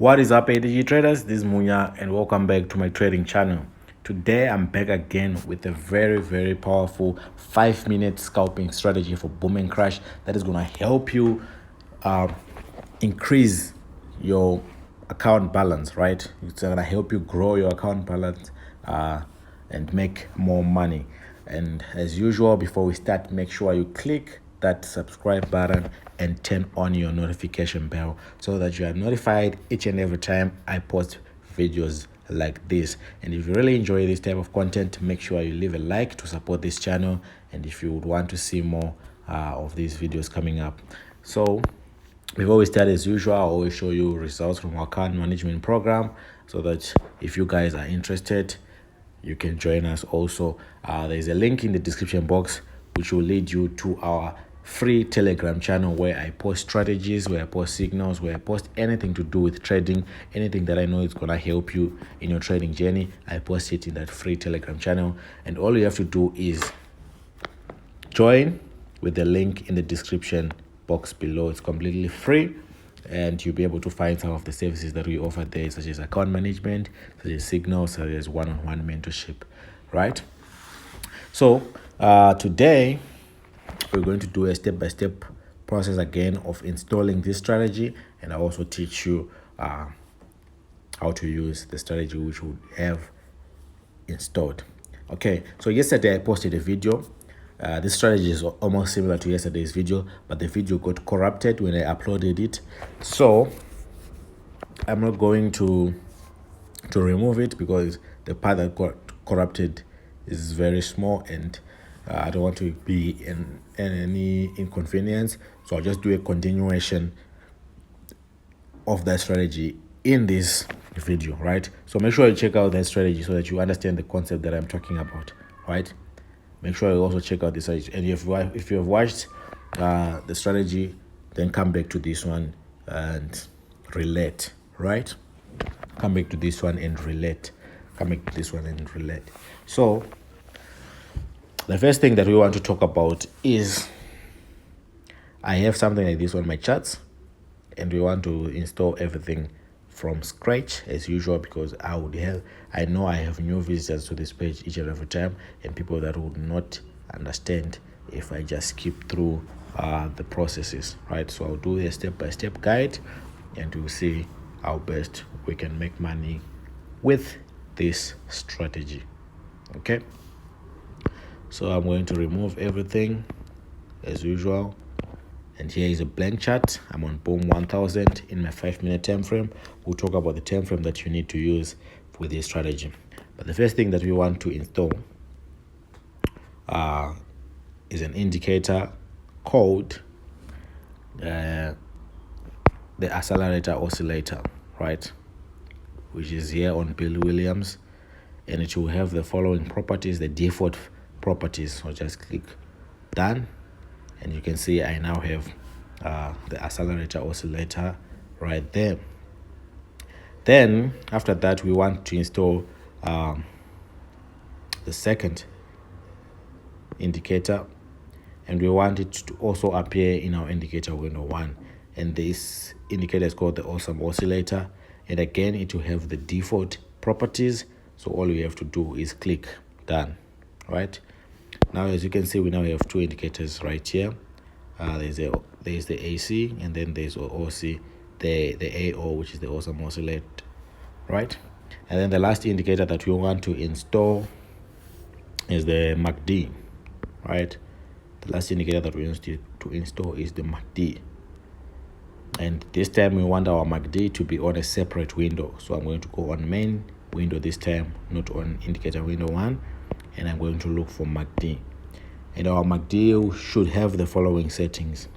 What is up, ADG traders? This is Munya and welcome back to my trading channel. Today I'm back again with a very powerful 5-minute scalping strategy for boom and crash that is going to help you increase your account balance, right? It's going to help you grow your account balance and make more money. And as usual, before we start, make sure you click that subscribe button and turn on your notification bell so that you are notified each and every time I post videos like this. And if you really enjoy this type of content, make sure you leave a like to support this channel, and if you would want to see more of these videos coming up. So before we start, as usual, I always show you results from our account management program so that if you guys are interested, you can join us also. There's a link in the description box which will lead you to our free Telegram channel where I post strategies, where I post signals, where I post anything to do with trading, anything that I know is gonna help you in your trading journey. I post it in that free Telegram channel, and all you have to do is join with the link in the description box below. It's completely free, and you'll be able to find some of the services that we offer there, such as account management, such as signals, such as one-on-one mentorship, right? So today we're going to do a step-by-step process again of installing this strategy, and I also teach you how to use the strategy which we have installed. Okay, so yesterday I posted a video. This strategy is almost similar to yesterday's video, but the video got corrupted when I uploaded it, so I'm not going to remove it because the part that got corrupted is very small, and I don't want to be in any inconvenience, so I'll just do a continuation of that strategy in this video, right? So make sure you check out that strategy so that you understand the concept that I'm talking about, right? Make sure you also check out this strategy, and if you have watched the strategy, then come back to this one and relate, right? Come back to this one and relate. So the first thing that we want to talk about is I have something like this on my charts, and we want to install everything from scratch as usual, because I know I have new visitors to this page each and every time, and people that would not understand if I just skip through the processes, right? So I'll do a step-by-step guide, and we'll see how best we can make money with this strategy. Okay, so I'm going to remove everything as usual, and here is a blank chart. I'm on Boom 1000 in my 5-minute time frame. We'll talk about the time frame that you need to use with this strategy, but the first thing that we want to install is an indicator called the accelerator oscillator, right, which is here on Bill Williams, and it will have the following properties, the default properties. So just click done, and you can see I now have the accelerator oscillator right there. Then after that, we want to install the second indicator, and we want it to also appear in our indicator window 1, and this indicator is called the awesome oscillator, and again it will have the default properties. So all you have to do is click done, right? Now as you can see, we now have two indicators right here. There's the AC, and then there's OC, the AO, which is the awesome oscillator, right? And then the last indicator that we want to install is the MACD, right? The last indicator that we need to install is the MACD, and this time we want our MACD to be on a separate window. So I'm going to go on main window this time, not on indicator window 1, and I'm going to look for MACD. And our MACD should have the following settings.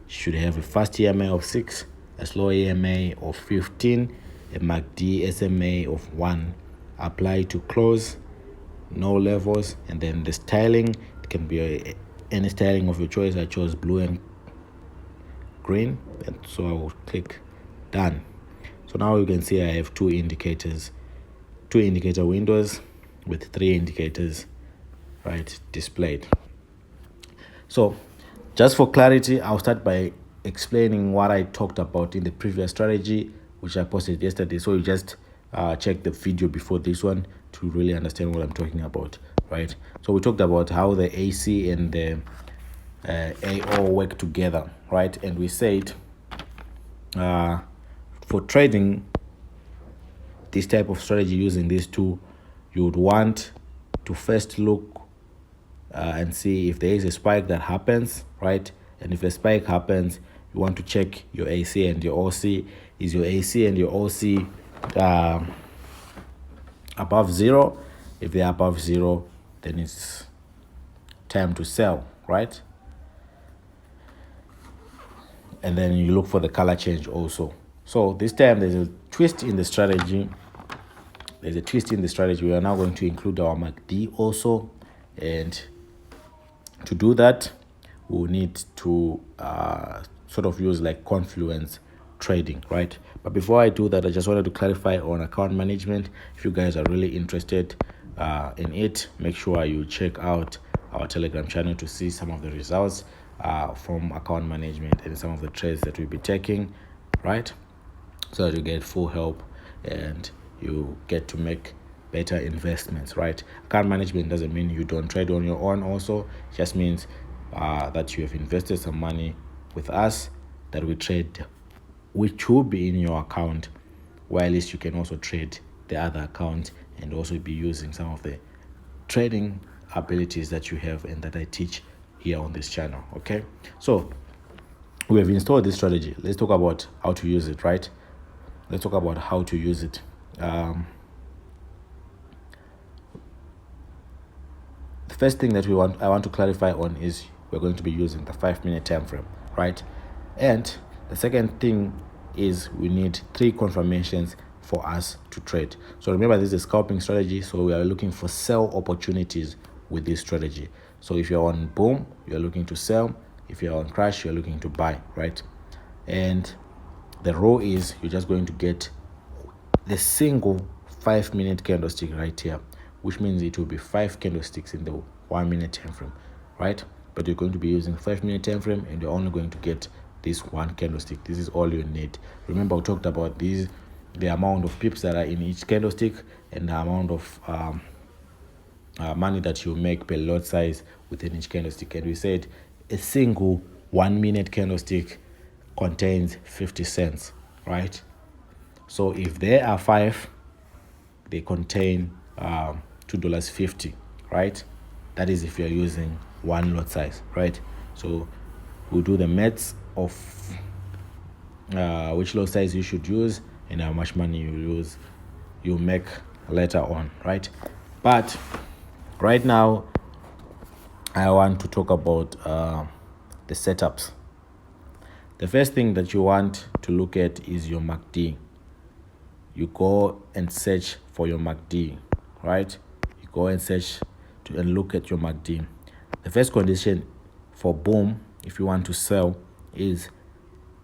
It should have a fast EMA of 6, a slow EMA of 15, a MACD SMA of 1, apply to close, no levels, and then the styling, it can be any styling of your choice. I chose blue and green, and so I will click done. So now you can see I have two indicator windows with 3 indicators, right, displayed. So just for clarity, I'll start by explaining what I talked about in the previous strategy, which I posted yesterday. So you just check the video before this one to really understand what I'm talking about, right? So we talked about how the AC and the AO work together, right? And we said for trading this type of strategy using these two, you would want to first look and see if there is a spike that happens, right? And if a spike happens, you want to check your AC and your OC. Is your AC and your OC above zero? If they're above zero, then it's time to sell, right? And then you look for the color change also. So this time there's a twist in the strategy. We are now going to include our MACD also, and to do that we'll need to sort of use like confluence trading, right? But before I do that, I just wanted to clarify on account management. If you guys are really interested in it, make sure you check out our Telegram channel to see some of the results from account management and some of the trades that we'll be taking, right? So that you get full help and you get to make better investments, right? Account management doesn't mean you don't trade on your own. Also, it just means that you have invested some money with us that we trade, which will be in your account, while at least you can also trade the other account and also be using some of the trading abilities that you have and that I teach here on this channel. Okay, so we have installed this strategy. Let's talk about how to use it, right? Let's talk about how to use it. The first thing that I want to clarify on is we're going to be using the 5-minute time frame, right? And the second thing is we need 3 confirmations for us to trade. So remember, this is a scalping strategy, so we are looking for sell opportunities with this strategy. So if you're on boom, you're looking to sell. If you're on crash, you're looking to buy, right? And the rule is you're just going to get the single 5-minute candlestick right here, which means it will be 5 candlesticks in the 1-minute time frame, right? But you're going to be using 5-minute time frame and you're only going to get this 1 candlestick. This is all you need. Remember, we talked about the amount of pips that are in each candlestick and the amount of money that you make per lot size within each candlestick. And we said a single 1-minute candlestick contains 50 cents, right? So if there are 5, they contain $2.50, right? That is if you're using 1 lot size, right? So we'll do the maths of which lot size you should use and how much money you make later on, right? But right now I want to talk about the setups. The first thing that you want to look at is your MACD. You go and search for your MACD, right? You go and search and look at your MACD. The first condition for boom, if you want to sell, is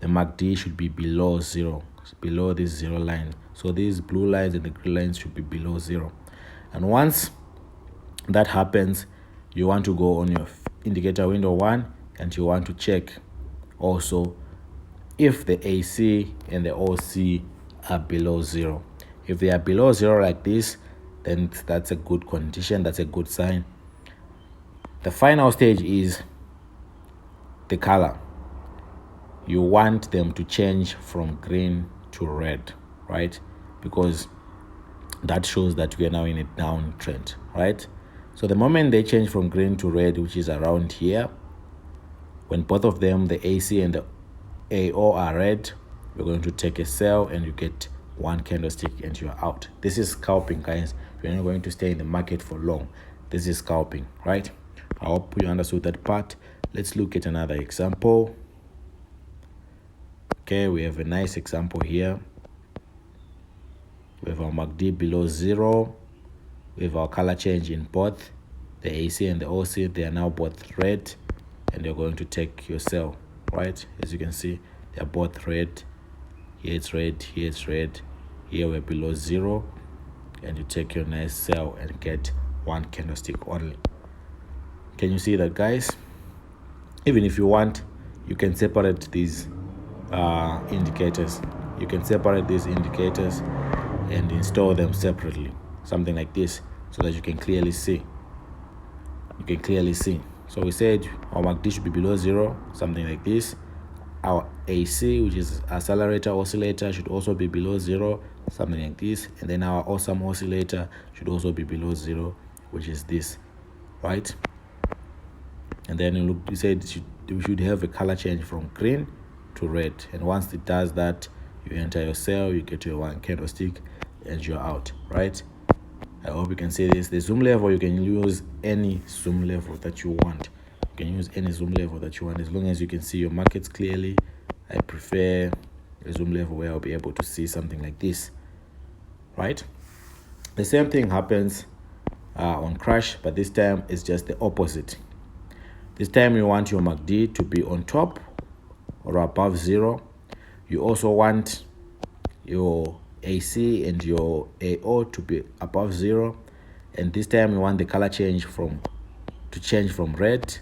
the MACD should be below 0, below this 0 line. So these blue lines and the green lines should be below 0. And once that happens, you want to go on your indicator window 1 and you want to check also if the AC and the OC are below 0. If they are below 0 like this, then that's a good condition, that's a good sign. The final stage is the color. You want them to change from green to red, right? Because that shows that we are now in a downtrend, right? So the moment they change from green to red, which is around here, when both of them, the AC and the AO, are red, we're going to take a sell and you get 1 candlestick and you're out. This is scalping, guys. You're not going to stay in the market for long. This is scalping, right? I hope you understood that part. Let's look at another example. Okay, we have a nice example here. We have our MACD below 0. We have our color change in both the AC and the OC. They are now both red, and you're going to take your sell, right? As you can see, they're both red. Here it's red, here it's red. Here we're below 0, and you take your nice sell and get 1 candlestick only. Can you see that, guys? Even if you want, you can separate these indicators. you can separate these indicators and install them separately, something like this, so that you can clearly see. So we said our MACD should be below 0, something like this. Our AC, which is accelerator oscillator, should also be below 0, something like this. And then our awesome oscillator should also be below 0, which is this, right? And then we said we should have a color change from green to red. And once it does that, you enter your sell, you get your 1 candlestick, and you're out, right? I hope you can see this. The zoom level, you can use any zoom level that you want. You can use any zoom level that you want, as long as you can see your markets clearly. I prefer a zoom level where I'll be able to see something like this, right? The same thing happens on crash, but this time it's just the opposite. This time you want your MACD to be on top or above 0. You also want your AC and your AO to be above 0. And this time you want the color change to change from red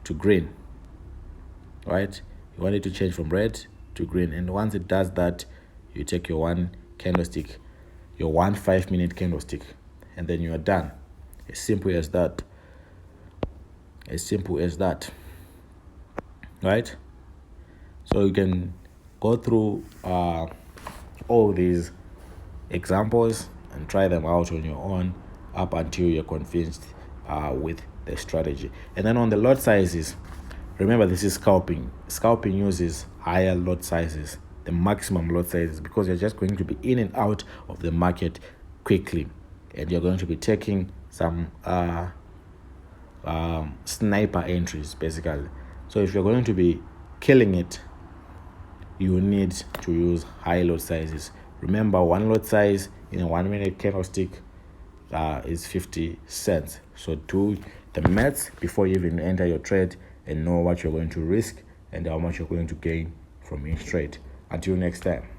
to green, right? You want it to change from red to green. And once it does that, you take your 1 candlestick, your 1 5-minute candlestick, and then you are done. As simple as that. Right? So you can go through all these examples and try them out on your own up until you're convinced with the strategy. And then on the lot sizes, remember, this is scalping. Scalping uses higher lot sizes, the maximum lot sizes, because you're just going to be in and out of the market quickly, and you're going to be taking some sniper entries, basically. So if you're going to be killing it, you need to use high lot sizes. Remember, 1 lot size in a 1-minute candlestick is 50 cents. So do the maths before you even enter your trade and know what you're going to risk and how much you're going to gain from each trade. Until next time.